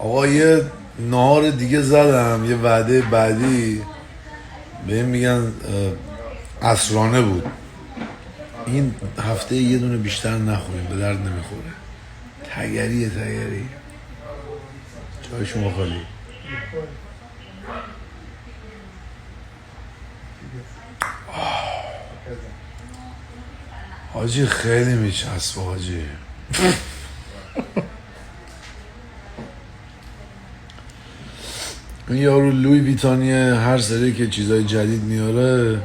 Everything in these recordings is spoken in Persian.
آقا یه نهار دیگه زدم، یه وعده بعدی بهم میگن عصرانه بود. این هفته یه دونه بیشتر نخوریم، به درد نمیخوره. تگریه تگری. جای شما خالی. حاجی خیلی میچسبه حاجی. این یارو لوی ویتانیه، هر سری که چیزای جدید میاره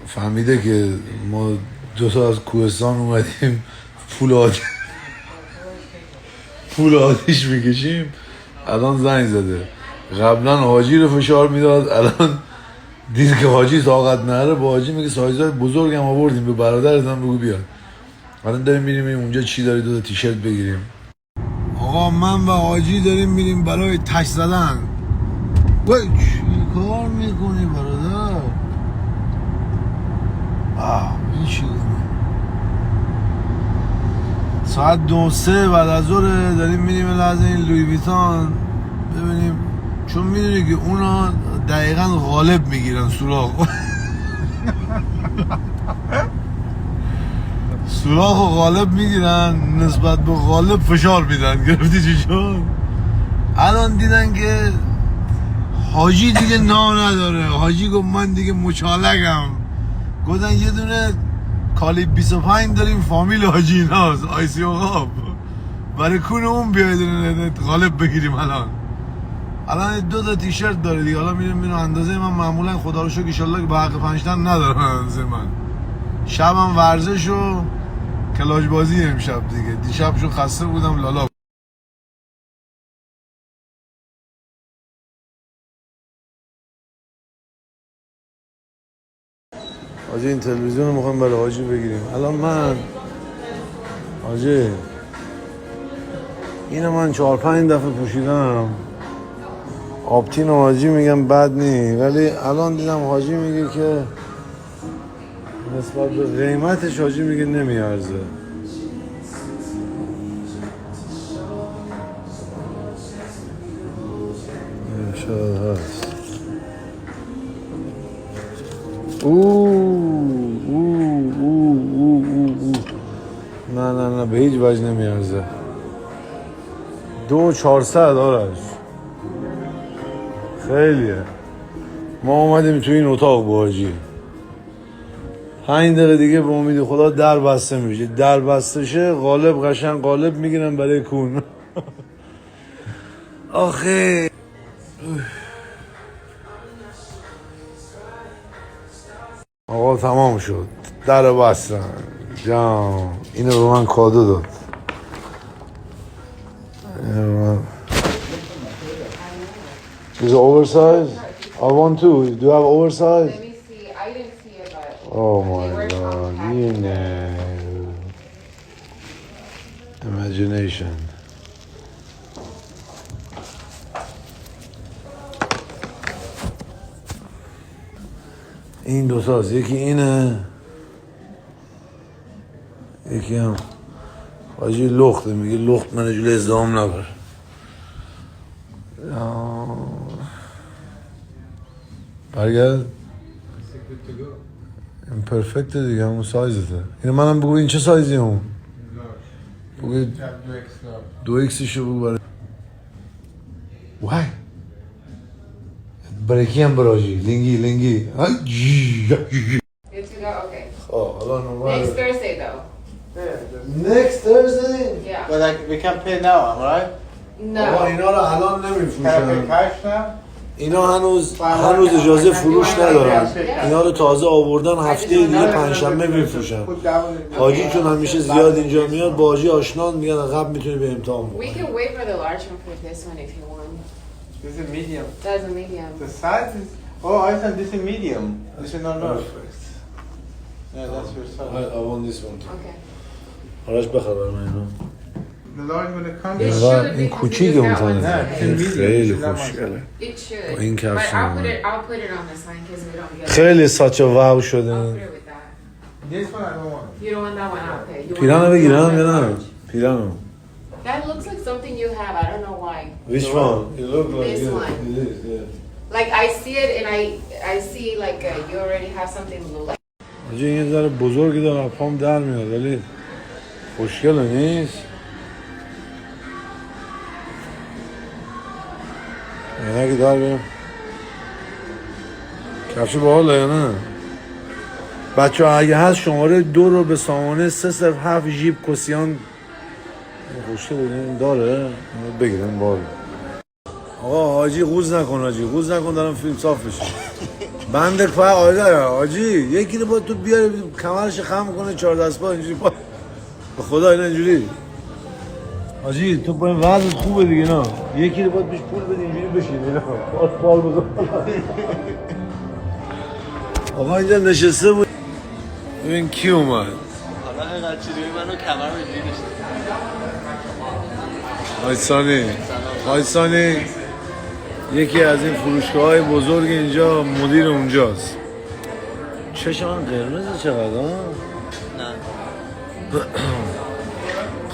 فهمیده که ما دوتا از کوهستان اومدیم پول آتیش میکشیم. الان زنگ زده، قبلا حاجی رو فشار میداد، الان دید که حاجی طاقت نره، با حاجی میگه سایزای بزرگم آوردیم، به برادرتم بگو بیاد. الان داریم میریم اونجا چی داری دو تا تیشرت بگیریم. آقا من و حاجی داریم میریم برای تش زدن. وای چی کار میکنی برادر؟ این چی کنی؟ ساعت 2-3 بعد از ظهر داریم میریم لحظه این لوی ویتان ببینیم، چون میدونی که اونا دقیقا غالب میگیرن سوراخ. سوراخ و غالب میگیرن، نسبت به غالب فشار میدن. گرفتی چی شد؟ الان دیدن که حاجی دیگه نا نداره. حاجی گفت من دیگه مچالکم. گفتن یه دونه کالیب 25 داریم فامیل حاجی ایناست، آیسی و غاب، برای کون اون بیاید غالب بگیریم. الان 2 تا تیشرت داره دیگه. حالا میریم اندازه من معمولا خدا رو شکر ایشالله که به حق 5 تا ندارم اندازه من. شبم ورزش و کلاش بازی امشب دیگه. دیشب شو خسته بودم لالا. حاجی این تلویزیون رو میخوایم برای حاجی بگیریم. الان من حاجی اینو من 4-5 دفعه پوشیدم. آپتین و حاجی میگم بد نی، ولی الان دیدم حاجی میگه که نسبت به قیمتش حاجی میگه نمیارزه. شاید هست. نه به هیچ وجه نمیارزه. 2400 آرش خیلیه. ما اومدیم تو این اتاق با حاجی 5 دقیقه دیگه به امید خدا در بسته میشه. در بسته شه غالب قشنگ غالب میگیرن برای کون. آخه آقا تمام شد، در بستن جام. اینو به من کادو داد. Is it oversized? I want to. Do you have oversized? Let me see. I didn't see it, but Oh my god, you know. Imagination. این دو تاست، یکی اینه، یکی هم حاجی لخته. میگه لخت من جلوی ازدهام نبر. برگرد. این پرفکت دیگه، همون سایزته. اینو منم بگو این چه سایزی هم؟ بگو 2X شو بگو برای وای برای کی هم براجی لنگی good to go. Okay. حالا Next Thursday, though. Next Thursday? Yeah. But like, we can pay now, right? آقا No. اینا رو الان Can I pay نمیفروشن. cash now? اینا هنوز اجازه فروش ندارن. اینا رو تازه آوردن، هفته دیگه پنجشنبه میفروشن. حاجی چون همیشه زیاد اینجا میاد با حاجی آشنان، میگن عقب میتونی به امتحان We بکنی. can wait for the large one for this one if you want. This is medium. That's a medium. The size is... Oh, I thought this is medium. This is not large. Yeah, that's your size. I want this one too. Okay. آرش بخبر من اینو. The large when it comes... It اینقدر should این because کوچیک you just got اون one تنه. size. این خیلی خوشگله. It should. این But کفش I'll put it on the sign because we don't get it. خیلی ساچه واو شده. I'll put it with that. This one I don't want. You don't want that one? Okay. You want پیرانو that بگیرم one یا نه؟ large? پیرانو. That looks like something you have. I don't know why. Which one? It look like This it. one. It is, yeah. Like I see it and I see like you already have something blue. Like آجی این یه ذره بزرگی داره پام در میاد ولی خوشگله نیست. اینه که دار بریم کفش باحاله یا نه؟ بچه ها اگه هست شماره 2 رو به سامانه 307 جیب کسیان خوشگله این داره بگیرم باحاله. آقا حاجی قوز نکن حاجی قوز نکن دارم فیلم صاف بشه. بنده فقط آیده حاجی یکی رو با تو بیاره کمرش خم کنه 4 دست پا اینجوری پا به خدا اینا اینجوری حاجی تو با این وضعت خوبه دیگه نه یکی رو باید بیش پول بده اینجوری بشین اینا پال بزن آقا اینجا نشسته بود ببین کی اومد حالا اینقدر چیزی منو کمر اینجوری داشته هایسانی یکی از این فروشگاه‌های بزرگ اینجا مدیر اونجاست. چشم من قرمزه چقدر ها؟ نه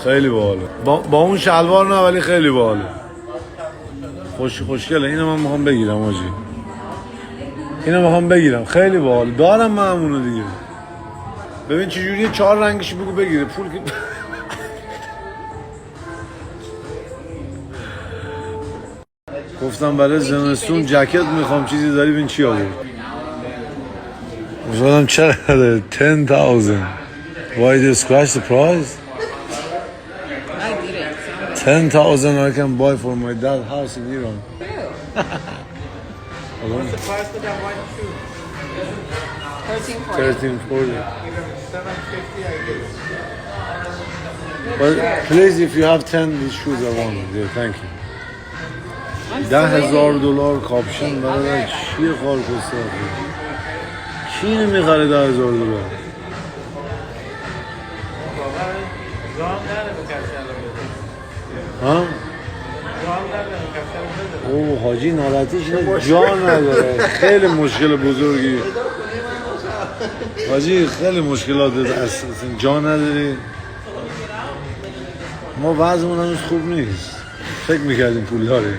خیلی باحاله. با اون شلوار نه ولی خیلی باحاله. خوشگله. اینو من میخوام بگیرم حاجی. اینو میخوام بگیرم. خیلی باحال. دارم من همونو دیگه. ببین چه جوریه 4 رنگش بگو بگیره. پول که گفتم برای زمستون جکت میخوام چیزی داری ببین چی آورد. گفتم چقدر 10,000. Why did you scratch the price? I didn't. 10,000 I can buy for my dad's house in Iran. What's the price for that white shoe? 1340. 1340. 750 I guess. But please if you have 10 these shoes I want them. Yeah, thank you. $10,000 کاپشن برای چیه خال کسته کی اینو میخره $10,000 رام نره به کفشن ها؟ رام نره به کفشن اوه حاجی ناراحتیش اینه جا نداره خیلی مشکل بزرگی حاجی خیلی مشکلات اصلا جا نداری ما وضعمون هنوز خوب نیست فکر میکردیم پول داریم